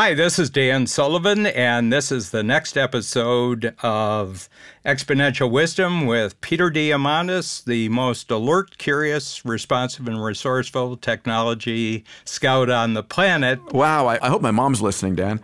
Hi, this is Dan Sullivan, and this is the next episode of Exponential Wisdom with Peter Diamandis, the most alert, curious, responsive, and resourceful technology scout on the planet. Wow, I hope my mom's listening, Dan.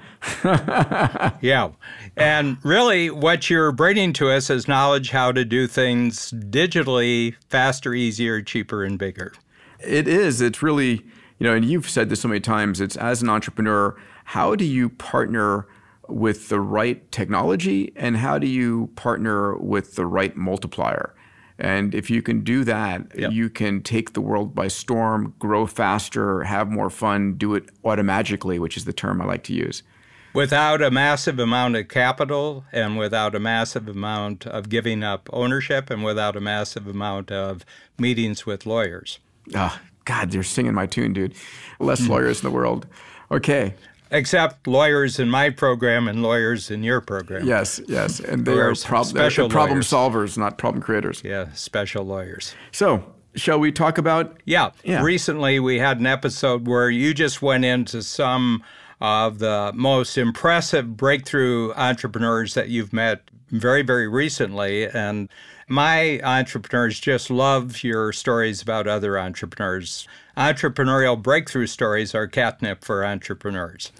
Yeah. And really, what you're bringing to us is knowledge how to do things digitally faster, easier, cheaper, and bigger. It is. It's really, and you've said this so many times, it's as an entrepreneur, how do you partner with the right technology and how do you partner with the right multiplier? And if you can do that, you can take the world by storm, grow faster, have more fun, do it automagically, which is the term I like to use. Without a massive amount of capital and without a massive amount of giving up ownership and without a massive amount of meetings with lawyers. Oh, God, they're singing my tune, dude. Less lawyers in the world. Okay. Except lawyers in my program and lawyers in your program. Yes, yes. And they are problem solvers, not problem creators. Yeah, special lawyers. So, shall we talk about? Yeah. Recently, we had an episode where you just went into some of the most impressive breakthrough entrepreneurs that you've met very, very recently. And my entrepreneurs just love your stories about other entrepreneurs. Entrepreneurial breakthrough stories are catnip for entrepreneurs.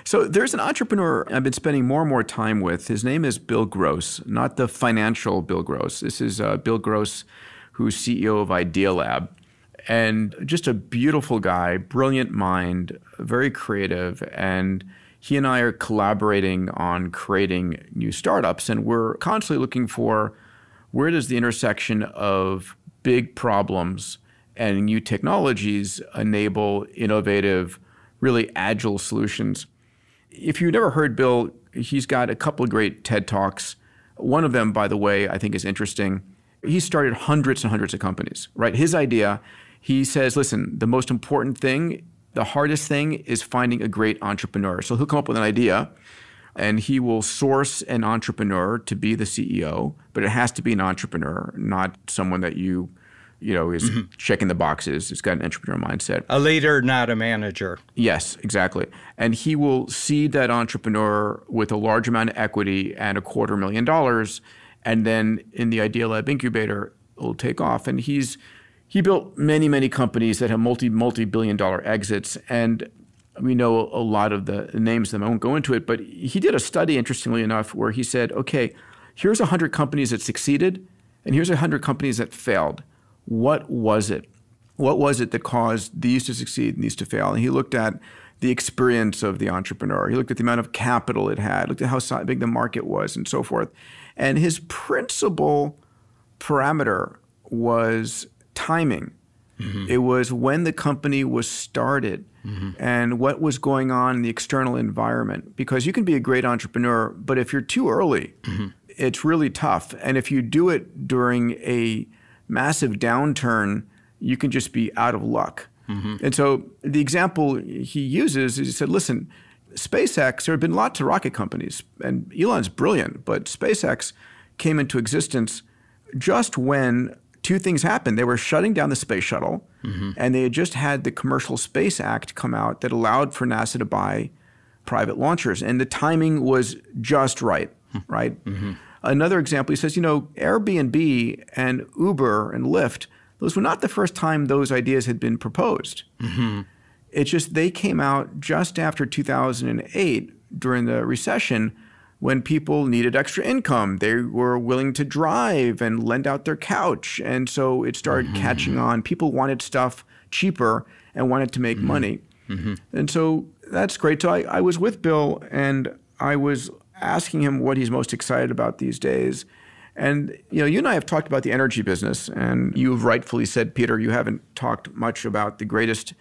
So there's an entrepreneur I've been spending more and more time with. His name is Bill Gross, not the financial Bill Gross. This is Bill Gross, who's CEO of Idealab. And just a beautiful guy, brilliant mind, very creative. And he and I are collaborating on creating new startups. And we're constantly looking for where does the intersection of big problems and new technologies enable innovative, really agile solutions. If you've never heard Bill, he's got a couple of great TED Talks. One of them, by the way, I think is interesting. He started hundreds and hundreds of companies, right? His idea, he says, listen, the most important thing, the hardest thing is finding a great entrepreneur. So he'll come up with an idea and he will source an entrepreneur to be the CEO, but it has to be an entrepreneur, not someone that is checking the boxes. It's got an entrepreneurial mindset. A leader, not a manager. Yes, exactly. And he will seed that entrepreneur with a large amount of equity and $250,000. And then in the Idealab incubator, it'll take off. And he built many, many companies that have multi-billion-dollar exits. And we know a lot of the names of them. I won't go into it. But he did a study, interestingly enough, where he said, okay, here's 100 companies that succeeded, and here's 100 companies that failed. What was it? What was it that caused these to succeed and these to fail? And he looked at the experience of the entrepreneur. He looked at the amount of capital it had, looked at how big the market was, and so forth. And his principal parameter was timing. It was when the company was started and what was going on in the external environment. Because you can be a great entrepreneur, but if you're too early, it's really tough. And if you do it during a massive downturn, you can just be out of luck. And so the example he uses is he said, listen, SpaceX, there have been lots of rocket companies, and Elon's brilliant, but SpaceX came into existence just when two things happened. They were shutting down the space shuttle, and they had just had the Commercial Space Act come out that allowed for NASA to buy private launchers. And the timing was just right, right? Another example, he says, Airbnb and Uber and Lyft, those were not the first time those ideas had been proposed. It's just they came out just after 2008 during the recession when people needed extra income. They were willing to drive and lend out their couch. And so it started catching on. People wanted stuff cheaper and wanted to make money. And so that's great. So I was with Bill and I was asking him what he's most excited about these days. And you and I have talked about the energy business, and you've rightfully said, Peter, you haven't talked much about the greatest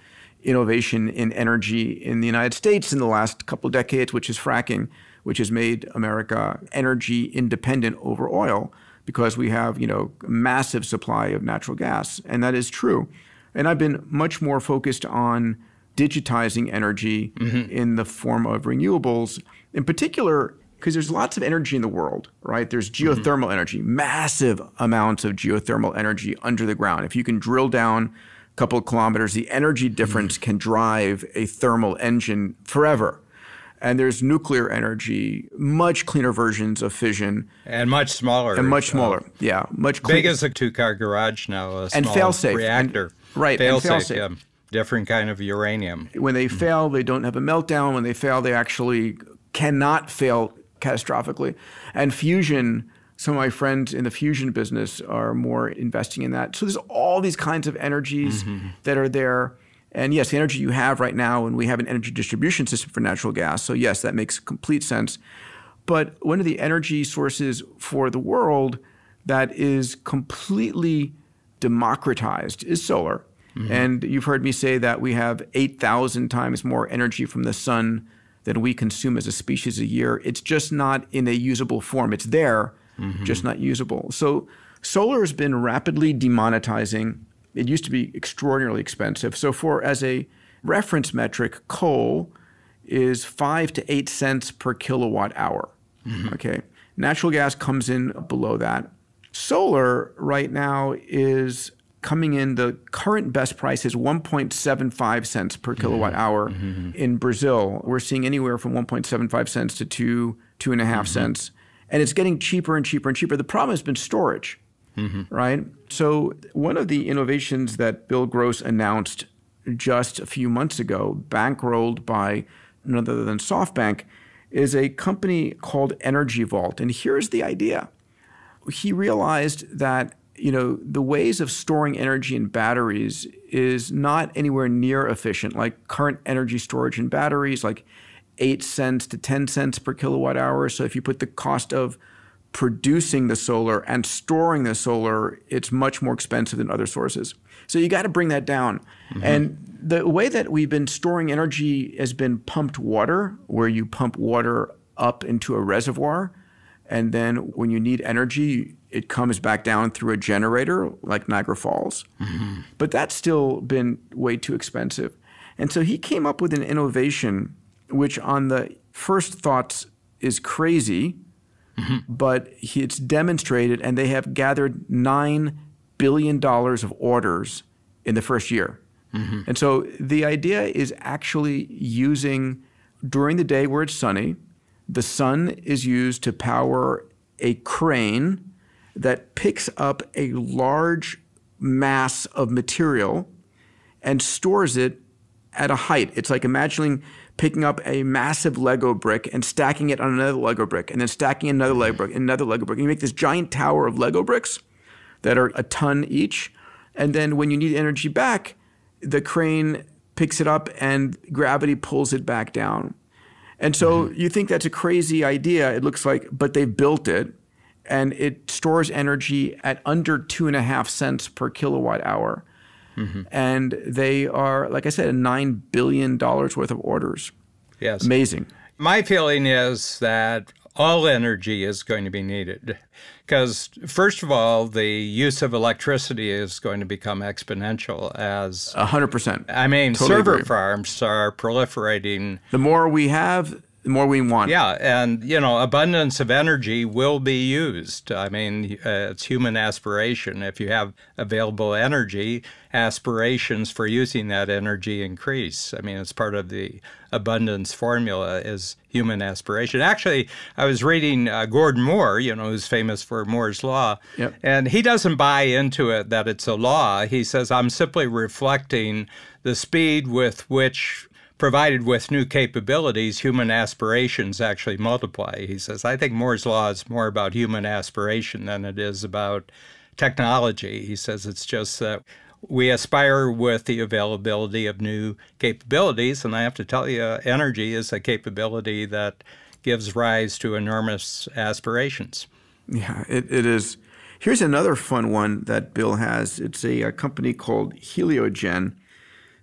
innovation in energy in the United States in the last couple of decades, which is fracking, which has made America energy independent over oil because we have, a massive supply of natural gas. And that is true. And I've been much more focused on digitizing energy in the form of renewables, in particular, because there's lots of energy in the world, right? There's geothermal energy, massive amounts of geothermal energy under the ground. If you can drill down a couple of kilometers, the energy difference can drive a thermal engine forever. And there's nuclear energy, much cleaner versions of fission. And much smaller. And much smaller, yeah. Much cleaner. Big as a two-car garage now, a and small fail-safe. reactor. Right, fail-safe, yeah. Different kind of uranium. When they fail, they don't have a meltdown. When they fail, they actually cannot fail catastrophically. And fusion, some of my friends in the fusion business are more investing in that. So there's all these kinds of energies that are there. And yes, the energy you have right now, and we have an energy distribution system for natural gas. So yes, that makes complete sense. But one of the energy sources for the world that is completely democratized is solar. And you've heard me say that we have 8,000 times more energy from the sun than we consume as a species a year. It's just not in a usable form. It's there, just not usable. So solar has been rapidly demonetizing. It used to be extraordinarily expensive. So as a reference metric, coal is 5 to 8 cents per kilowatt hour. Okay. Natural gas comes in below that. Solar right now is coming in, the current best price is 1.75 cents per kilowatt hour. In Brazil, we're seeing anywhere from 1.75 cents to 2.5 cents. And it's getting cheaper and cheaper and cheaper. The problem has been storage, right? So one of the innovations that Bill Gross announced just a few months ago, bankrolled by none other than SoftBank, is a company called Energy Vault. And here's the idea. He realized that the ways of storing energy in batteries is not anywhere near efficient. Like current energy storage in batteries, like 8 cents to 10 cents per kilowatt hour. So if you put the cost of producing the solar and storing the solar, it's much more expensive than other sources. So you got to bring that down. And the way that we've been storing energy has been pumped water, where you pump water up into a reservoir. And then when you need energy, it comes back down through a generator like Niagara Falls. But that's still been way too expensive. And so he came up with an innovation which on the first thoughts is crazy, but it's demonstrated, and they have gathered $9 billion of orders in the first year. And so the idea is actually using, during the day where it's sunny, the sun is used to power a crane that picks up a large mass of material and stores it at a height. It's like imagining picking up a massive Lego brick and stacking it on another Lego brick, and then stacking another Lego brick, and another Lego brick. And you make this giant tower of Lego bricks that are a ton each. And then when you need energy back, the crane picks it up and gravity pulls it back down. And so you think that's a crazy idea, it looks like, but they've built it, and it stores energy at under 2.5 cents per kilowatt hour. And they are, like I said, $9 billion worth of orders. Yes. Amazing. My feeling is that all energy is going to be needed because, first of all, the use of electricity is going to become exponential as 100%. I mean, Totally server agree. farms are proliferating. The more we have, the more we want. Yeah, and, abundance of energy will be used. I mean, it's human aspiration. If you have available energy, aspirations for using that energy increase. I mean, it's part of the abundance formula is human aspiration. Actually, I was reading Gordon Moore, who's famous for Moore's Law, and he doesn't buy into it that it's a law. He says, I'm simply reflecting the speed with which, provided with new capabilities, human aspirations actually multiply. He says, I think Moore's Law is more about human aspiration than it is about technology. He says it's just that we aspire with the availability of new capabilities. And I have to tell you, energy is a capability that gives rise to enormous aspirations. Yeah, it is. Here's another fun one that Bill has. It's a company called Heliogen.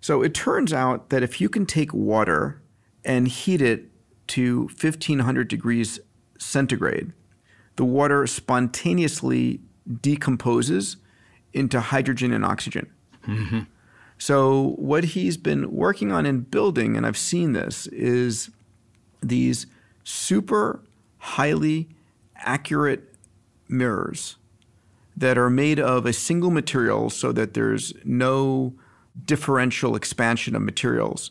So it turns out that if you can take water and heat it to 1,500 degrees centigrade, the water spontaneously decomposes into hydrogen and oxygen. So what he's been working on and building, and I've seen this, is these super highly accurate mirrors that are made of a single material so that there's no differential expansion of materials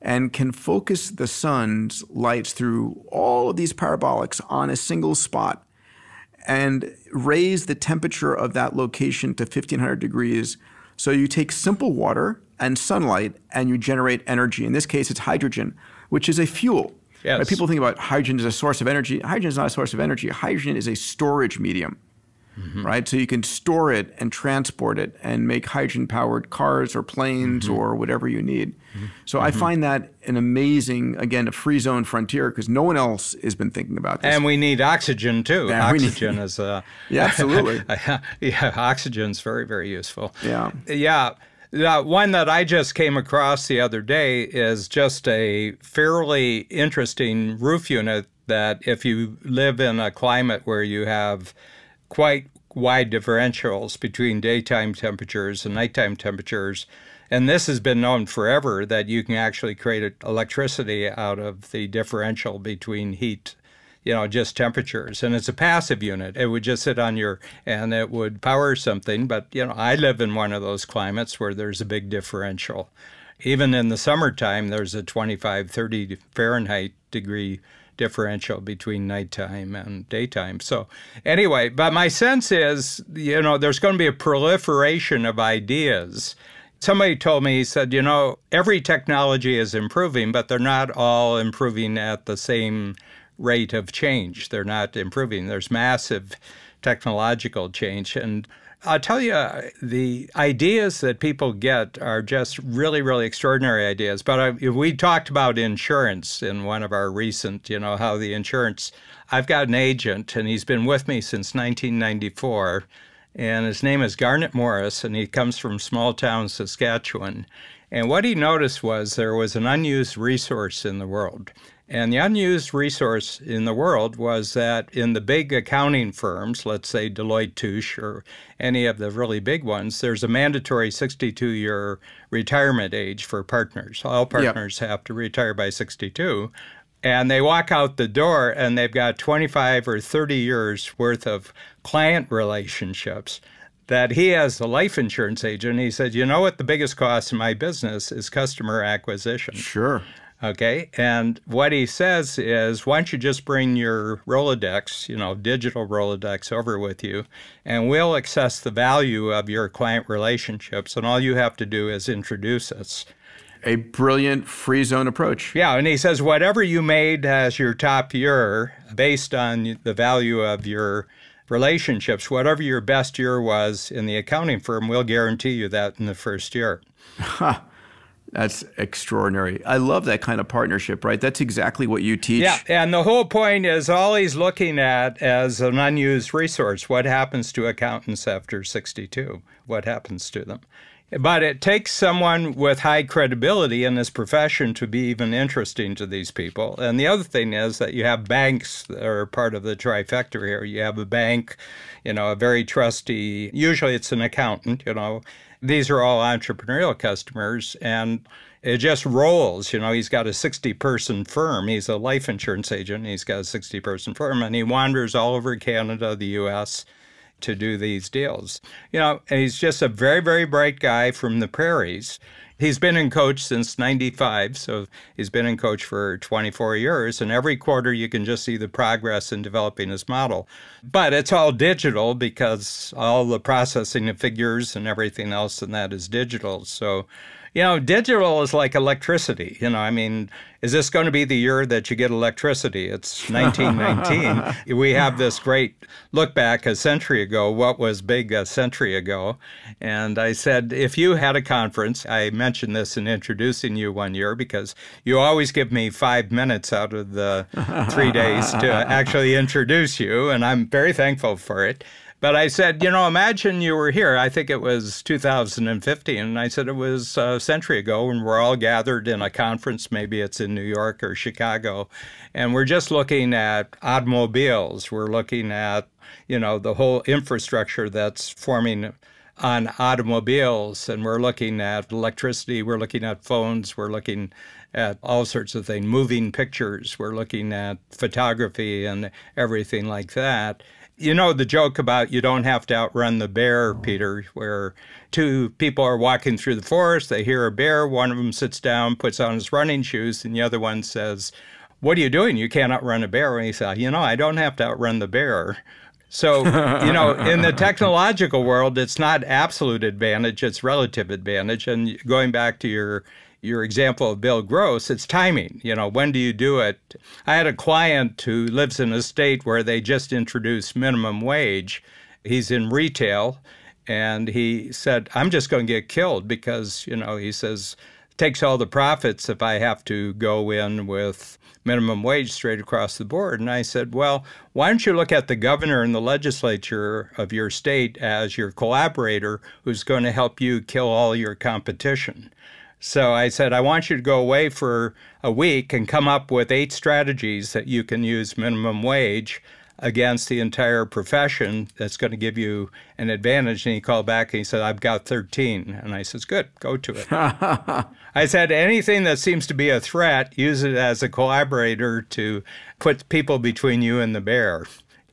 and can focus the sun's lights through all of these parabolics on a single spot and raise the temperature of that location to 1500 degrees. So you take simple water and sunlight and you generate energy. In this case, it's hydrogen, which is a fuel. Yes. Right? People think about hydrogen as a source of energy. Hydrogen is not a source of energy. Hydrogen is a storage medium, right? So you can store it and transport it and make hydrogen-powered cars or planes or whatever you need. So I find that an amazing, again, a free zone frontier because no one else has been thinking about this. And we need oxygen too. Yeah, Oxygen is yeah, absolutely. Yeah, oxygen's very, very useful. Yeah. Yeah. One that I just came across the other day is just a fairly interesting roof unit that if you live in a climate where you have quite wide differentials between daytime temperatures and nighttime temperatures, and this has been known forever that you can actually create electricity out of the differential between heat, just temperatures. And it's a passive unit. It would just sit on and it would power something. But, I live in one of those climates where there's a big differential. Even in the summertime, there's a 25, 30 Fahrenheit degree differential between nighttime and daytime. So anyway, but my sense is, there's going to be a proliferation of ideas. Somebody told me, he said, every technology is improving, but they're not all improving at the same rate of change. They're not improving. There's massive technological change. And I'll tell you, the ideas that people get are just really, really extraordinary ideas. But we talked about insurance in one of our recent, how the insurance, I've got an agent, and he's been with me since 1994, and his name is Garnet Morris, and he comes from small town Saskatchewan. And what he noticed was there was an unused resource in the world. And the unused resource in the world was that in the big accounting firms, let's say Deloitte Touche or any of the really big ones, there's a mandatory 62-year retirement age for partners. All partners have to retire by 62. And they walk out the door and they've got 25 or 30 years worth of client relationships that he, as a life insurance agent, he said, what the biggest cost in my business is customer acquisition. Sure. Okay, and what he says is, why don't you just bring your Rolodex, digital Rolodex over with you, and we'll assess the value of your client relationships, and all you have to do is introduce us. A brilliant free zone approach. Yeah, and he says, whatever you made as your top year, based on the value of your relationships, whatever your best year was in the accounting firm, we'll guarantee you that in the first year. That's extraordinary. I love that kind of partnership, right? That's exactly what you teach. Yeah, and the whole point is all he's looking at as an unused resource. What happens to accountants after 62? What happens to them? But it takes someone with high credibility in this profession to be even interesting to these people. And the other thing is that you have banks that are part of the trifecta here. You have a bank, a very trusty, usually it's an accountant, These are all entrepreneurial customers, and it just rolls. He's got a 60-person firm. He's a life insurance agent. He's got a 60-person firm, and he wanders all over Canada, the U.S., to do these deals. And he's just a very, very bright guy from the prairies. He's been in coach since 95, so he's been in coach for 24 years, and every quarter you can just see the progress in developing his model. But it's all digital because all the processing of figures and everything else in that is digital. So, digital is like electricity. Is this going to be the year that you get electricity? It's 1919. We have this great look back a century ago, what was big a century ago. And I said, if you had a conference, I mentioned this in introducing you one year because you always give me 5 minutes out of the 3 days to actually introduce you, and I'm very thankful for it. But I said, imagine you were here. I think it was 2015. And I said it was a century ago when we're all gathered in a conference. Maybe it's in New York or Chicago. And we're just looking at automobiles. We're looking at, the whole infrastructure that's forming on automobiles. And we're looking at electricity. We're looking at phones. We're looking at all sorts of things, moving pictures. We're looking at photography and everything like that. You know the joke about you don't have to outrun the bear, Peter, where two people are walking through the forest, they hear a bear, one of them sits down, puts on his running shoes, and the other one says, "What are you doing? You can't outrun a bear." And he said, I don't have to outrun the bear. So, in the technological world, it's not absolute advantage, it's relative advantage. And going back to your example of Bill Gross, it's timing. When do you do it? I had a client who lives in a state where they just introduced minimum wage. He's in retail, and he said, I'm just going to get killed because, he says, it takes all the profits if I have to go in with minimum wage straight across the board. And I said, well, why don't you look at the governor and the legislature of your state as your collaborator who's going to help you kill all your competition? So I said, I want you to go away for a week and come up with 8 strategies that you can use minimum wage against the entire profession that's going to give you an advantage. And he called back and he said, I've got 13. And I said, good, go to it. I said, anything that seems to be a threat, use it as a collaborator to put people between you and the bear.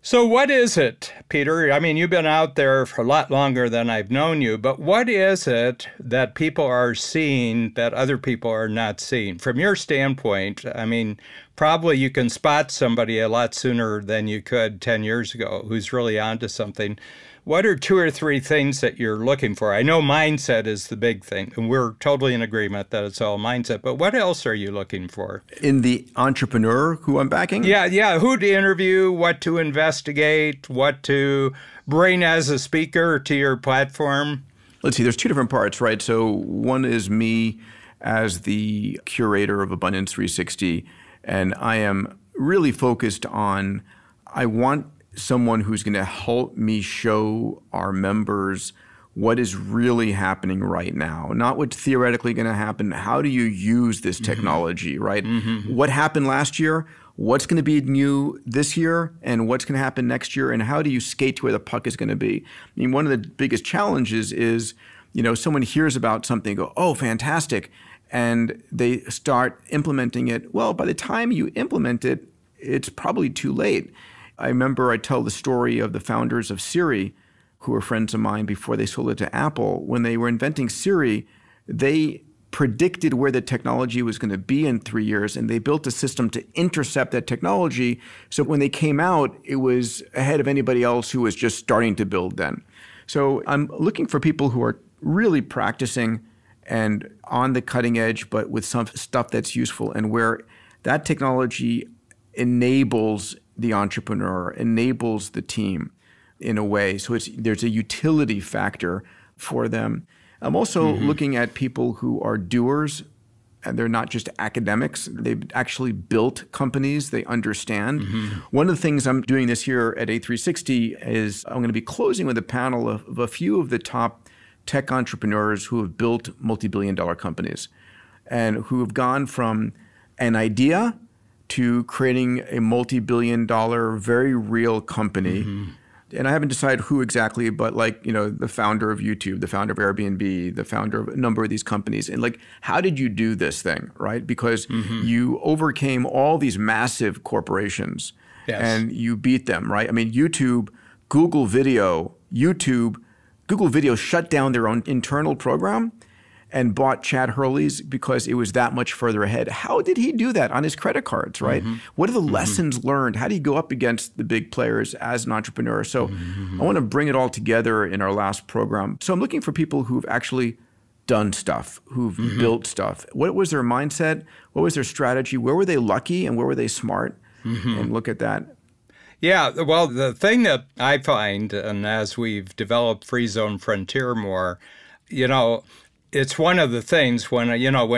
So what is it, Peter? I mean, you've been out there for a lot longer than I've known you, but what is it that people are seeing that other people are not seeing? From your standpoint, I mean, probably you can spot somebody a lot sooner than you could 10 years ago who's really onto something. What are 2 or 3 things that you're looking for? I know mindset is the big thing, and we're totally in agreement that it's all mindset, but what else are you looking for? In the entrepreneur who I'm backing? Yeah. Who to interview, what to investigate, what to bring as a speaker to your platform? Let's see, there's 2 different parts, right? So one is me as the curator of Abundance 360, and I am really focused on, I want someone who's going to help me show our members what is really happening right now, not what's theoretically going to happen. How do you use this technology, right? What happened last year? What's going to be new this year? And what's going to happen next year? And how do you skate to where the puck is going to be? I mean, one of the biggest challenges is, someone hears about something, go, oh, fantastic. And they start implementing it. Well, by the time you implement it, it's probably too late. I remember I tell the story of the founders of Siri, who were friends of mine before they sold it to Apple. When they were inventing Siri, they predicted where the technology was going to be in 3 years, and they built a system to intercept that technology. So when they came out, it was ahead of anybody else who was just starting to build then. So I'm looking for people who are really practicing and on the cutting edge, but with some stuff that's useful and where that technology enables the entrepreneur, enables the team in a way. So there's a utility factor for them. I'm also looking at people who are doers, and they're not just academics. They've actually built companies. They understand. One of the things I'm doing this year at A360 is I'm going to be closing with a panel of a few of the top tech entrepreneurs who have built multi-billion-dollar companies and who have gone from an idea to creating a multi-billion-dollar, very real company. And I haven't decided who exactly, but the founder of YouTube, the founder of Airbnb, the founder of a number of these companies. And how did you do this thing, right? Because you overcame all these massive corporations and you beat them, right? I mean, Google Video shut down their own internal program and bought Chad Hurley's because it was that much further ahead. How did he do that on his credit cards, right? What are the lessons learned? How do you go up against the big players as an entrepreneur? So I want to bring it all together in our last program. So I'm looking for people who've actually done stuff, who've built stuff. What was their mindset? What was their strategy? Where were they lucky and where were they smart? And look at that. Yeah, well, the thing that I find, and as we've developed Free Zone Frontier more, it's one of the things when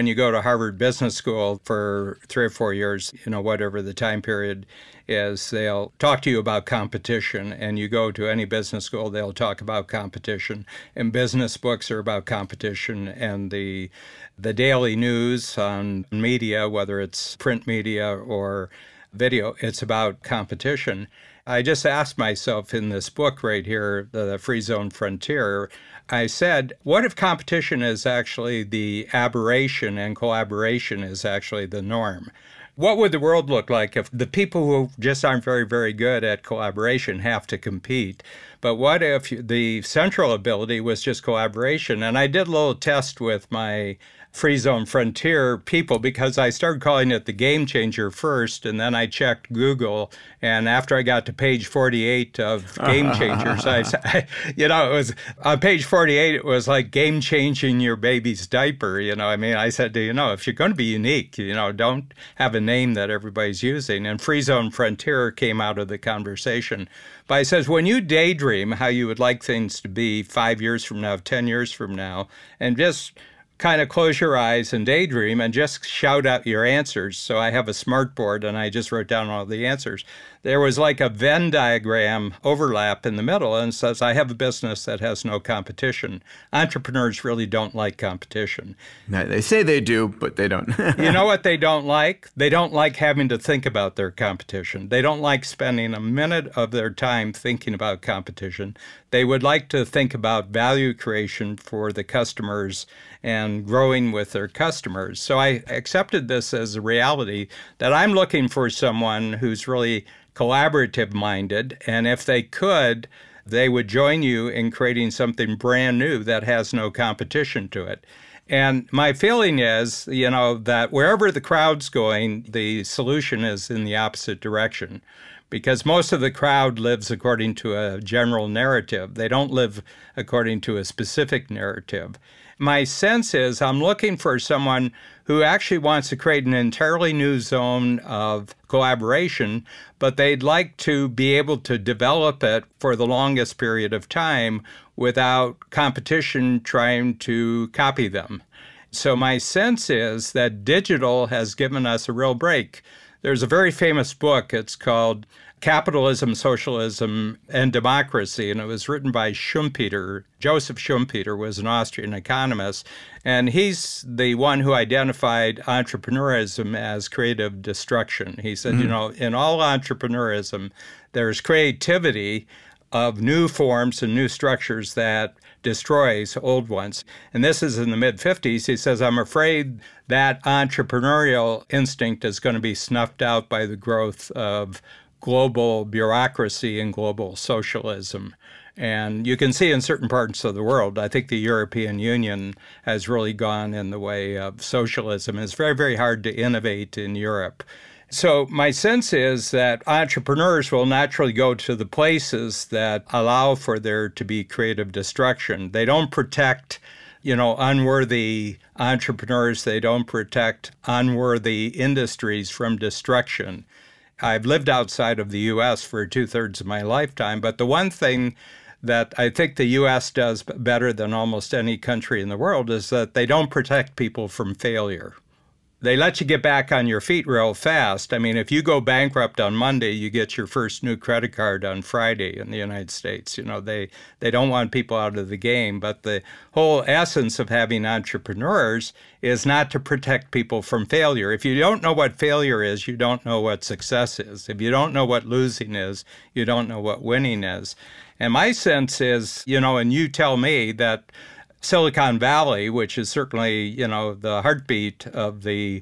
you go to Harvard Business School for 3 or 4 years, whatever the time period is, they'll talk to you about competition. And you go to any business school, they'll talk about competition. And business books are about competition. And the daily news on media, whether it's print media or video, it's about competition. I just asked myself in this book right here, the Free Zone Frontier, I said, what if competition is actually the aberration and collaboration is actually the norm? What would the world look like if the people who just aren't very, very good at collaboration have to compete? But what if the central ability was just collaboration? And I did a little test with my Free Zone Frontier people because I started calling it the game changer first, and then I checked Google, and after I got to page 48 of game changers, it was on page 48, it was like game changing your baby's diaper. I said, if you're going to be unique, don't have a name that everybody's using. And Free Zone Frontier came out of the conversation. But it says, when you daydream how you would like things to be 5 years from now, 10 years from now, and just kind of close your eyes and daydream and just shout out your answers. So I have a smart board and I just wrote down all the answers. There was like a Venn diagram overlap in the middle, and it says, I have a business that has no competition. Entrepreneurs really don't like competition. No, they say they do, but they don't. You know what they don't like? They don't like having to think about their competition. They don't like spending a minute of their time thinking about competition. They would like to think about value creation for the customers and growing with their customers. So I accepted this as a reality that I'm looking for someone who's really collaborative minded, and if they could, they would join you in creating something brand new that has no competition to it. And my feeling is, that wherever the crowd's going, the solution is in the opposite direction. Because most of the crowd lives according to a general narrative. They don't live according to a specific narrative. My sense is I'm looking for someone who actually wants to create an entirely new zone of collaboration, but they'd like to be able to develop it for the longest period of time without competition trying to copy them. So my sense is that digital has given us a real break. There's a very famous book. It's called Capitalism, Socialism, and Democracy, and it was written by Schumpeter. Joseph Schumpeter was an Austrian economist, and he's the one who identified entrepreneurism as creative destruction. He said, in all entrepreneurism, there's creativity of new forms and new structures that destroys old ones. And this is in the mid-50s. He says, I'm afraid that entrepreneurial instinct is going to be snuffed out by the growth of global bureaucracy and global socialism. And you can see in certain parts of the world, I think the European Union has really gone in the way of socialism. It's very, very hard to innovate in Europe. So my sense is that entrepreneurs will naturally go to the places that allow for there to be creative destruction. They don't protect, unworthy entrepreneurs. They don't protect unworthy industries from destruction. I've lived outside of the U.S. for 2/3 of my lifetime, but the one thing that I think the U.S. does better than almost any country in the world is that they don't protect people from failure. They let you get back on your feet real fast. I mean, if you go bankrupt on Monday, you get your first new credit card on Friday in the United States. They don't want people out of the game. But the whole essence of having entrepreneurs is not to protect people from failure. If you don't know what failure is, you don't know what success is. If you don't know what losing is, you don't know what winning is. And my sense is, and you tell me that Silicon Valley, which is certainly, the heartbeat of the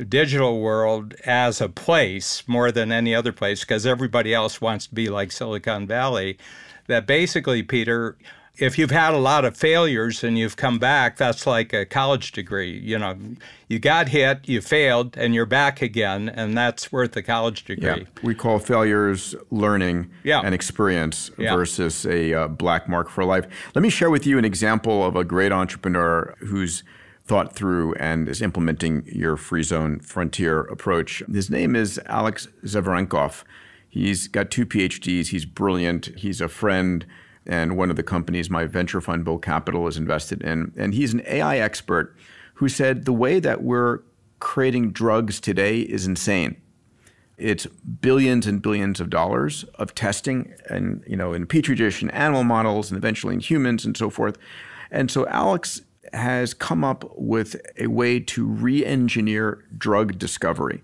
digital world as a place more than any other place, because everybody else wants to be like Silicon Valley, that basically, Peter, if you've had a lot of failures and you've come back, that's like a college degree. You got hit, you failed, and you're back again, and that's worth a college degree. Yeah. We call failures learning and experience versus a black mark for life. Let me share with you an example of a great entrepreneur who's thought through and is implementing your Free Zone Frontier approach. His name is Alex Zverenkov. He's got 2 PhDs. He's brilliant. He's a friend and one of the companies my venture fund, Bull Capital, is invested in. And he's an AI expert who said the way that we're creating drugs today is insane. It's billions and billions of dollars of testing and, in petri dish and animal models and eventually in humans and so forth. And so Alex has come up with a way to re-engineer drug discovery.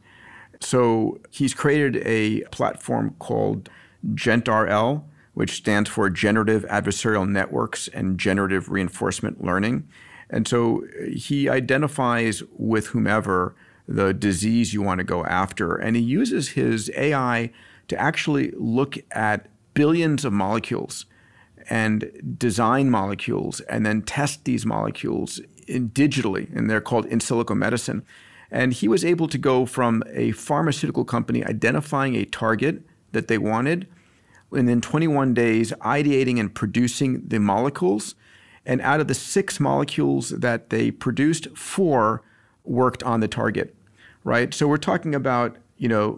So he's created a platform called shorturl, which stands for Generative Adversarial Networks and Generative Reinforcement Learning. And so he identifies with whomever the disease you want to go after. And he uses his AI to actually look at billions of molecules and design molecules and then test these molecules digitally, and they're called in silico medicine. And he was able to go from a pharmaceutical company identifying a target that they wanted, and in 21 days ideating and producing the molecules. And out of the 6 molecules that they produced, 4 worked on the target, right? So we're talking about,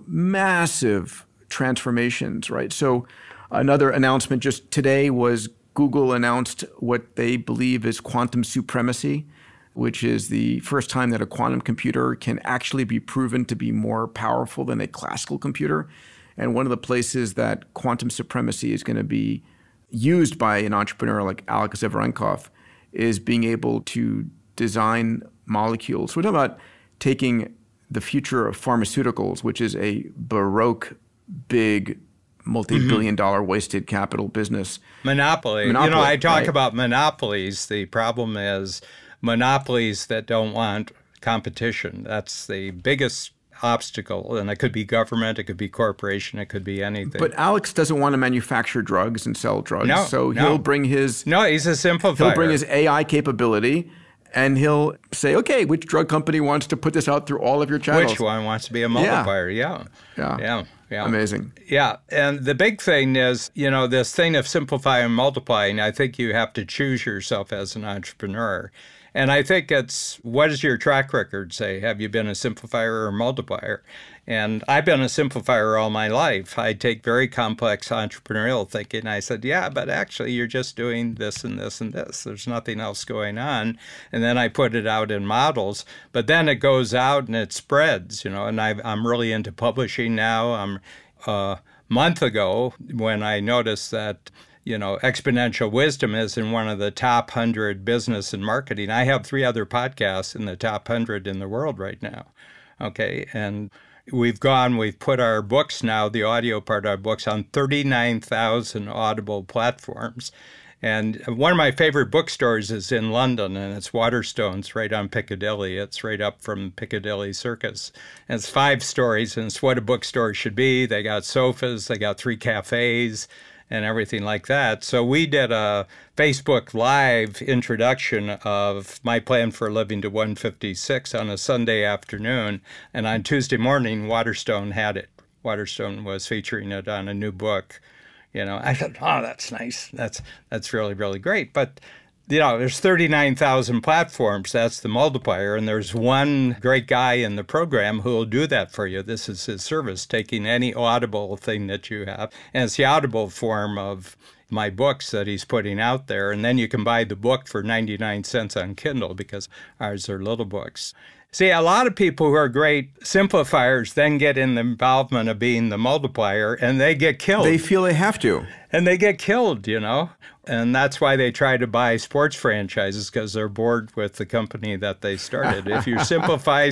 massive transformations, right? So another announcement just today was Google announced what they believe is quantum supremacy, which is the first time that a quantum computer can actually be proven to be more powerful than a classical computer. And one of the places that quantum supremacy is going to be used by an entrepreneur like 𝐂𝐎𝐓𝐄𝐂 is being able to design molecules. We're talking about taking the future of pharmaceuticals, which is a baroque, big, multi-billion-dollar wasted capital business. Monopoly. I talk about monopolies. The problem is monopolies that don't want competition. That's the biggest obstacle. And it could be government, it could be corporation, it could be anything. But Alex doesn't want to manufacture drugs and sell drugs. He'll bring his... No, he's a simplifier. He'll bring his AI capability and he'll say, okay, which drug company wants to put this out through all of your channels? Which one wants to be a multiplier? Yeah. Amazing. Yeah. And the big thing is, this thing of simplifying and multiplying, I think you have to choose yourself as an entrepreneur. And I think it's, what does your track record say? Have you been a simplifier or a multiplier? And I've been a simplifier all my life. I take very complex entrepreneurial thinking. I said, yeah, but actually you're just doing this and this and this. There's nothing else going on. And then I put it out in models. But then it goes out and it spreads, and I'm really into publishing now. A month ago when I noticed that exponential wisdom is in one of the top 100 business and marketing. I have 3 other podcasts in the top 100 in the world right now. Okay. And we've put our books now, the audio part of our books, on 39,000 Audible platforms. And one of my favorite bookstores is in London, and it's Waterstones right on Piccadilly. It's right up from Piccadilly Circus. And it's 5 stories, and it's what a bookstore should be. They got sofas, they got 3 cafes, and everything like that. So we did a Facebook Live introduction of My Plan for Living to 156 on a Sunday afternoon. And on Tuesday morning, Waterstone had it. Waterstone was featuring it on a new book. I thought, oh, that's nice. That's really, really great. But there's 39,000 platforms. That's the multiplier. And there's one great guy in the program who will do that for you. This is his service, taking any Audible thing that you have. And it's the Audible form of my books that he's putting out there. And then you can buy the book for 99 cents on Kindle because ours are little books. See, a lot of people who are great simplifiers then get in the involvement of being the multiplier, and they get killed. They feel they have to. And they get killed, And that's why they try to buy sports franchises, because they're bored with the company that they started. If you simplify.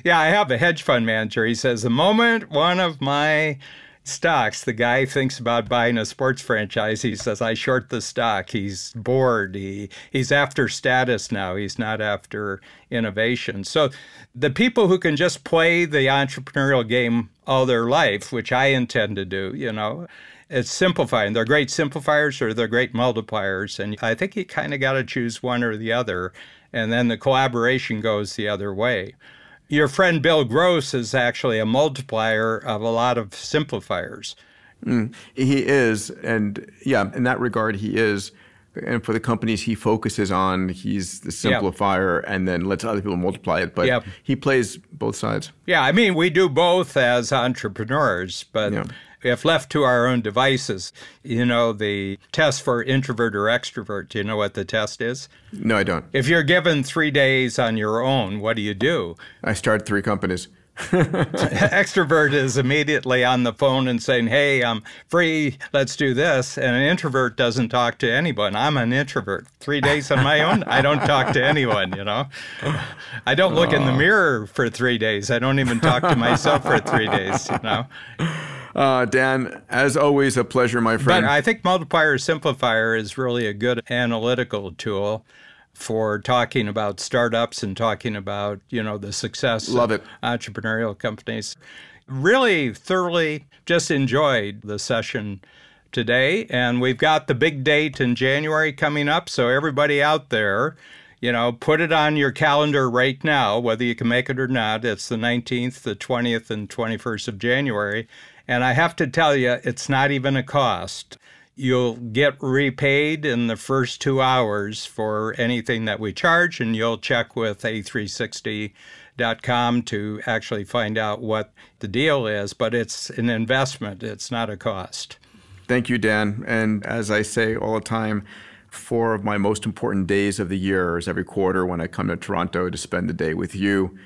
Yeah, I have a hedge fund manager. He says, the moment one of my stocks, the guy thinks about buying a sports franchise, he says, I short the stock. He's bored. He's after status now. He's not after innovation. So the people who can just play the entrepreneurial game all their life, which I intend to do, it's simplifying. They're great simplifiers or they're great multipliers. And I think you kind of got to choose one or the other. And then the collaboration goes the other way. Your friend Bill Gross is actually a multiplier of a lot of simplifiers. He is. And yeah, in that regard, he is. And for the companies he focuses on, he's the simplifier and then lets other people multiply it. But he plays both sides. Yeah, I mean, we do both as entrepreneurs, but if left to our own devices, the test for introvert or extrovert, do you know what the test is? No, I don't. If you're given 3 days on your own, what do? I start 3 companies. Extrovert is immediately on the phone and saying, hey, I'm free, let's do this. And an introvert doesn't talk to anyone. I'm an introvert. 3 days on my own, I don't talk to anyone, I don't look in the mirror for 3 days. I don't even talk to myself for 3 days, Dan, as always, a pleasure, my friend. But I think multiplier simplifier is really a good analytical tool. for talking about startups and talking about, the success Love of it. entrepreneurial companies. Really thoroughly just enjoyed the session today. And we've got the big date in January coming up. So everybody out there, put it on your calendar right now, whether you can make it or not. It's the 19th, the 20th, and 21st of January. And I have to tell you, it's not even a cost. You'll get repaid in the first 2 hours for anything that we charge, and you'll check with a360.com to actually find out what the deal is. But it's an investment. It's not a cost. Thank you, Dan. And as I say all the time, 4 of my most important days of the year is every quarter when I come to Toronto to spend the day with you.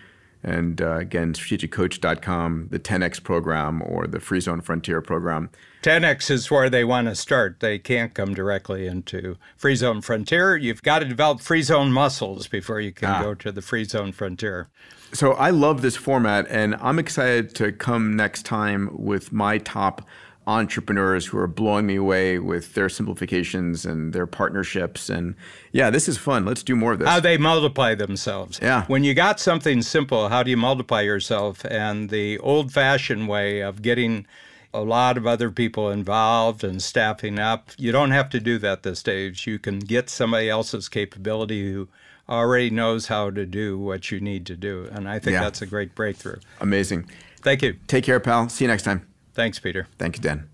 And again, strategiccoach.com, the 10X program or the Free Zone Frontier program. 10X is where they want to start. They can't come directly into Free Zone Frontier. You've got to develop Free Zone muscles before you can go to the Free Zone Frontier. So I love this format, and I'm excited to come next time with my top entrepreneurs who are blowing me away with their simplifications and their partnerships. And yeah, this is fun. Let's do more of this. How they multiply themselves. Yeah. When you got something simple, how do you multiply yourself? And the old-fashioned way of getting a lot of other people involved and staffing up, you don't have to do that this stage. You can get somebody else's capability who already knows how to do what you need to do. And I think that's a great breakthrough. Amazing. Thank you. Take care, pal. See you next time. Thanks, Peter. Thank you, Dan.